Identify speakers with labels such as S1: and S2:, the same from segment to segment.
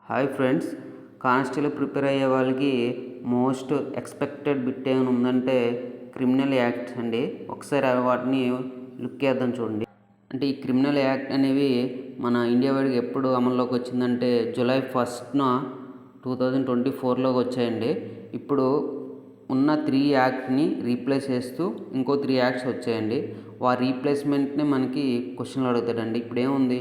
S1: Hi friends, constable prepare అయ్యే వాళ్ళకి most expected bit ఏమైనా ఉందంటే క్రిమినల్ యాక్ట్ అండి. ఒకసారి వాటిని లుక్ చేద్దాం చూడండి. అంటే ఈ క్రిమినల్ యాక్ట్ అనేవి మన ఇండియా వాడికి ఎప్పుడు అమల్లోకి వచ్చిందంటే జూలై 1న 2024లోకి వచ్చాయండి. ఇప్పుడు ఉన్న 3 యాక్ట్ని రీప్లేస్ చేస్తూ ఇంకో 3 యాక్ట్స్ వచ్చాయండి. వారి రీప్లేస్మెంట్ని మనకి క్వశ్చన్లు అడుగుతాడండి. ఇప్పుడు ఏముంది,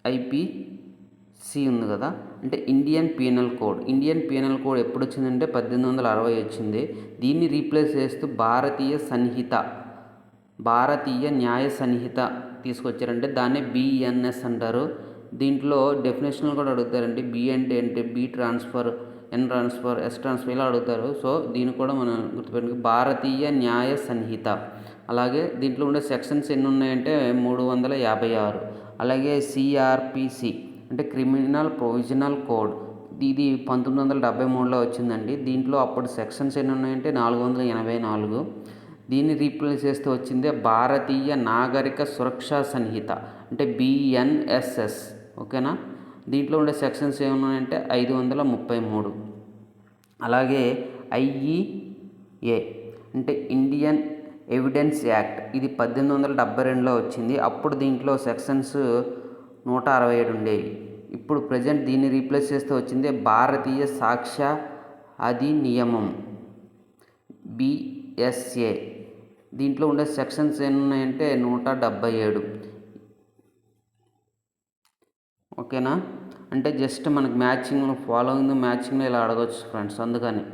S1: ఐపీసీ ఉంది కదా, అంటే ఇండియన్ పీనల్ కోడ్ ఎప్పుడు వచ్చిందంటే 1860 వచ్చింది. దీన్ని రీప్లేస్ చేస్తూ భారతీయ న్యాయ సంహిత తీసుకొచ్చారంటే దాన్ని బిఎన్ఎస్ అంటారు. దీంట్లో డెఫినేషన్లు కూడా అడుగుతారండి. బి అంటే ఏంటి, B transfer, N transfer, S transfer ఇలా అడుగుతారు. సో దీన్ని కూడా మనం గుర్తుపెట్టుకో, భారతీయ న్యాయ సంహిత. అలాగే దీంట్లో ఉండే సెక్షన్స్ ఎన్ని ఉన్నాయంటే 356. అలాగే సిఆర్పిసి అంటే క్రిమినల్ ప్రొవిజనల్ కోడ్, ఇది 1973లో వచ్చిందండి. దీంట్లో అప్పుడు సెక్షన్స్ ఎన్ని ఉన్నాయంటే 484. దీన్ని రీప్లేస్ చేస్తూ వచ్చింది భారతీయ నాగరిక సురక్షా సంహిత అంటే బిఎన్ఎస్ఎస్. ఓకేనా, దీంట్లో ఉండే సెక్షన్స్ ఏమున్నాయంటే 533. అలాగే ఐఈఏ అంటే ఇండియన్ ఎవిడెన్స్ యాక్ట్, ఇది 1872లో వచ్చింది. అప్పుడు దీంట్లో సెక్షన్స్ 167 ఉండేవి. ఇప్పుడు ప్రజెంట్ దీన్ని రీప్లేస్ చేస్తూ వచ్చింది భారతీయ సాక్ష్య అధినియమం బిఎస్ఏ. దీంట్లో ఉండే సెక్షన్స్ ఎన్ని ఉన్నాయంటే 177. ఓకేనా, అంటే జస్ట్ మనకి మ్యాచింగ్, ఫాలోయింగ్ మ్యాచింగ్లో ఇలా అడగవచ్చు ఫ్రెండ్స్. అందుకని